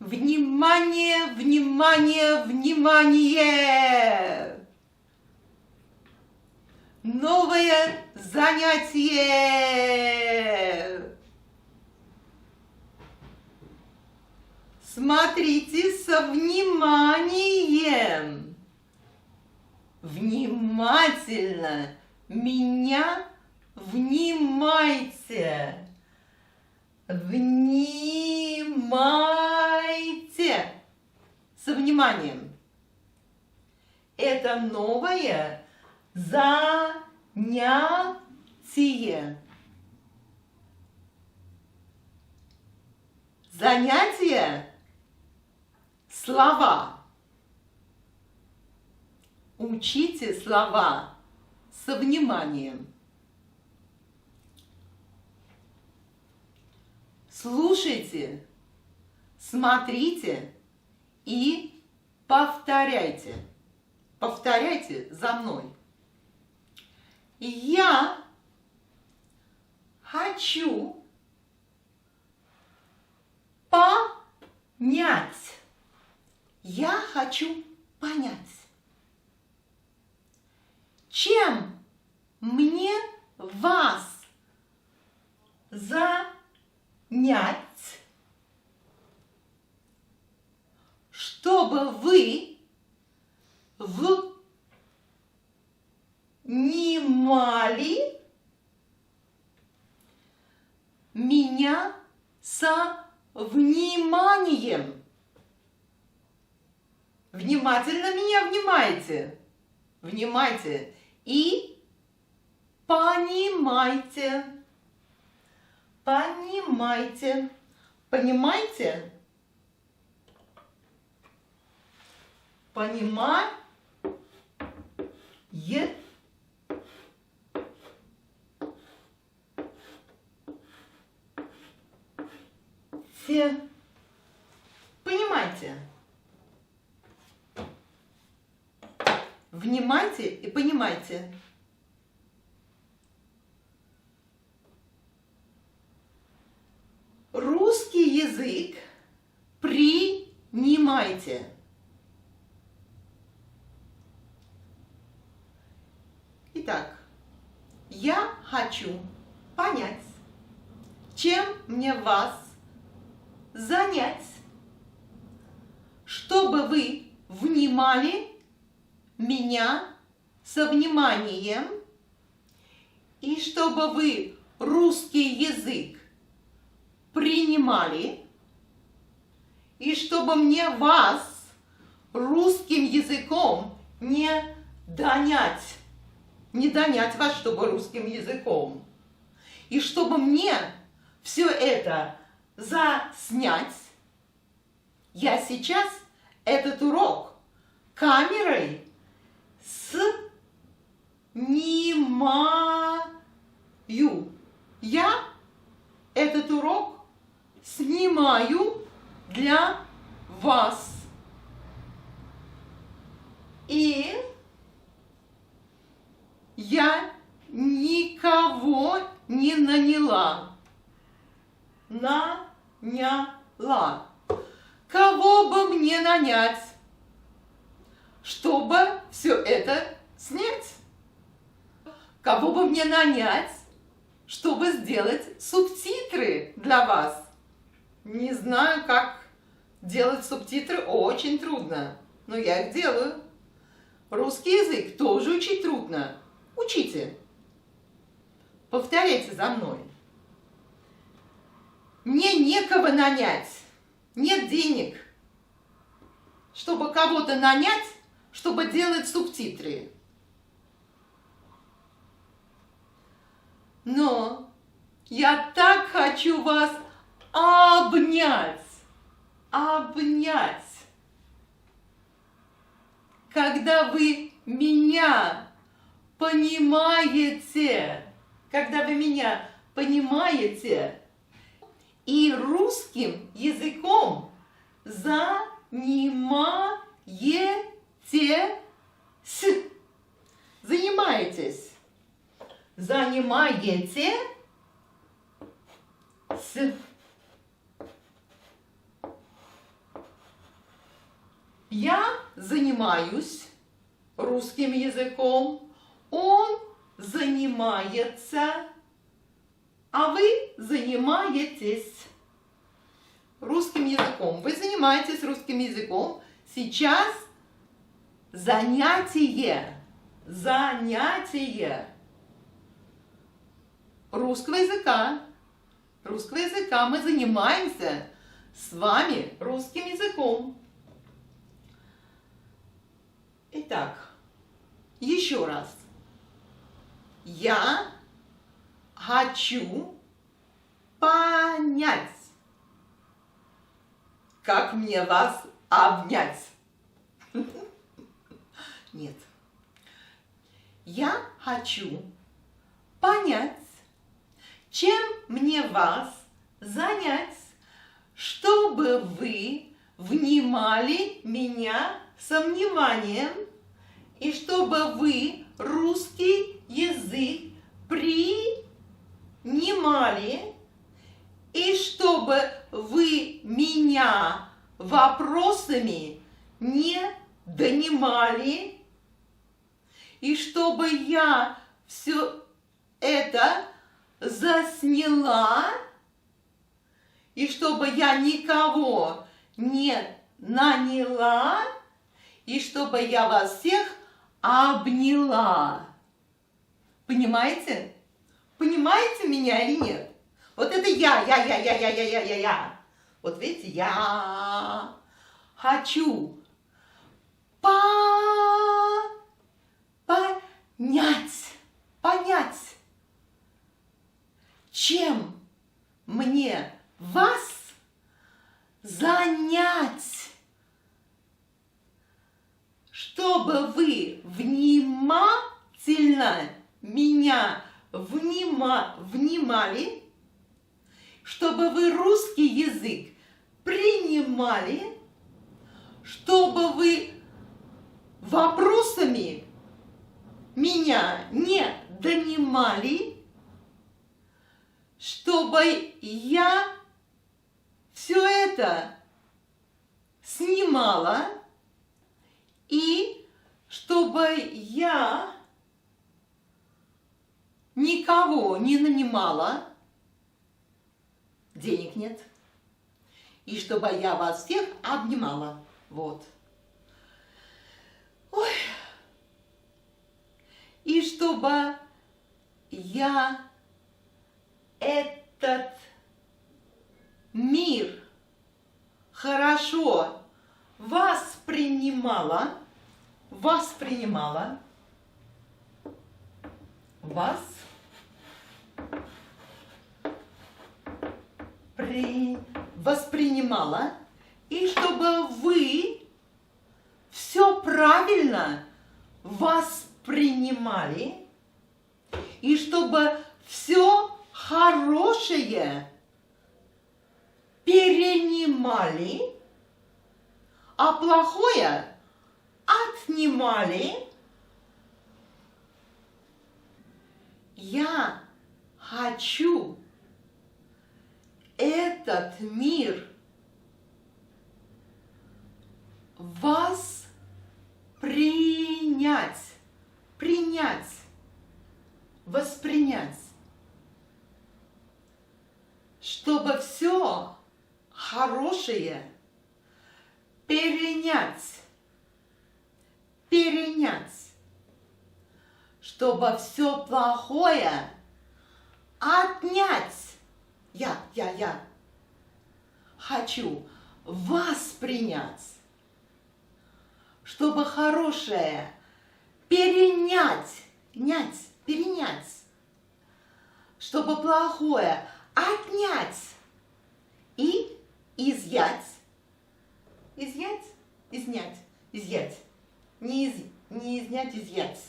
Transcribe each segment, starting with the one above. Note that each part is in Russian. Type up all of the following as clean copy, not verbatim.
Внимание, внимание, внимание! Новое занятие! Смотрите со вниманием! Внимательно меня внимайте! Внимайте! Со вниманием. Это новое занятие. Занятие. Слова. Учите слова со вниманием. Слушайте, смотрите и повторяйте. Повторяйте за мной. Я хочу понять. Я хочу понять. Чем мне вас занять, чтобы вы внимали меня со вниманием. Внимательно меня внимайте. Внимайте и понимайте. Понимайте. Понимаете? Понимаете? Понимаете? Внимайте и понимайте. Русский язык принимайте. Итак, я хочу понять, чем мне вас занять, чтобы вы внимали меня со вниманием и чтобы вы русский язык принимали и чтобы мне вас русским языком не донять вас, чтобы русским языком, и чтобы мне все это заснять, я сейчас этот урок камерой снимаю. Я этот урок снимаю для вас. И я никого не наняла. Наняла. Кого бы мне нанять, чтобы все это снять? Кого бы мне нанять, чтобы сделать субтитры для вас? Не знаю, как делать субтитры, очень трудно, но я их делаю. Русский язык тоже учить трудно. Учите. Повторяйте за мной. Мне некого нанять. Нет денег, чтобы кого-то нанять, чтобы делать субтитры. Но я так хочу вас обнять. Обнять. Когда вы меня понимаете. Когда вы меня понимаете. И русским языком занимаетесь. Занимаетесь. Я занимаюсь русским языком, он занимается, а вы занимаетесь русским языком. Вы занимаетесь русским языком. Сейчас занятие русского языка. Русского языка. Мы занимаемся с вами русским языком. Итак, еще раз. Я хочу понять, как мне вас обнять. Нет. Я хочу понять, чем мне вас занять, чтобы вы внимали меня со вниманием и чтобы вы русский язык принимали и чтобы вы меня вопросами не донимали и чтобы я все это засняла и чтобы я никого не наняла и чтобы я вас всех обняла. Понимаете? Понимаете меня или нет? Вот это я. Вот видите, я хочу понять, чем мне вас занять, чтобы вы внимательно меня внимали, чтобы вы русский язык принимали, чтобы вы вопросами меня не донимали, чтобы я все это снимала и чтобы я никого не нанимала, денег нет, и чтобы я вас всех обнимала. Вот. Ой. И чтобы я этот мир хорошо воспринимала, воспринимала, и чтобы вы все правильно воспринимали, и чтобы все хорошее перенимали, а плохое отнимали. Я хочу этот мир воспринять, чтобы все хорошее перенять, чтобы все плохое отнять. Я хочу воспринять, чтобы хорошее перенять, чтобы плохое отнять и изъять. Изъять? Изъять. Не изъять, изъять.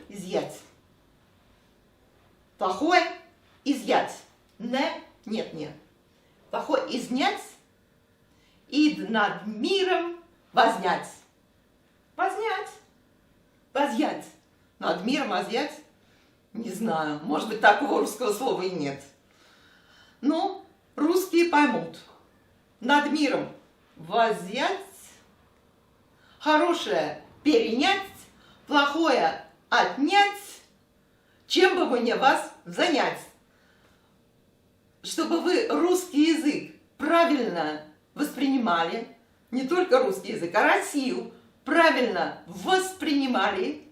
Изъять. Плохое изъять. Нет. Плохое изъять и над миром вознять. Возъять. Над миром возъять? Не знаю. Может быть, такого русского слова и нет. Но русские поймут. Над миром взять, хорошее перенять, плохое отнять, чем бы мне вас занять. Чтобы вы русский язык правильно воспринимали, не только русский язык, а Россию правильно воспринимали,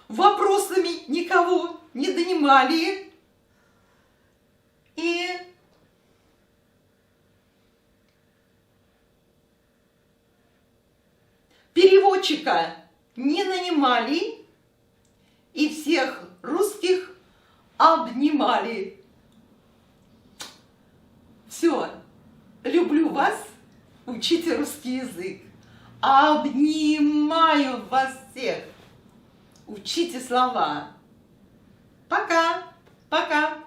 вопросами никого не донимали и переводчика не нанимали и всех русских обнимали. Все, люблю вас, учите русский язык. Обнимаю вас всех. Учите слова. Пока, пока.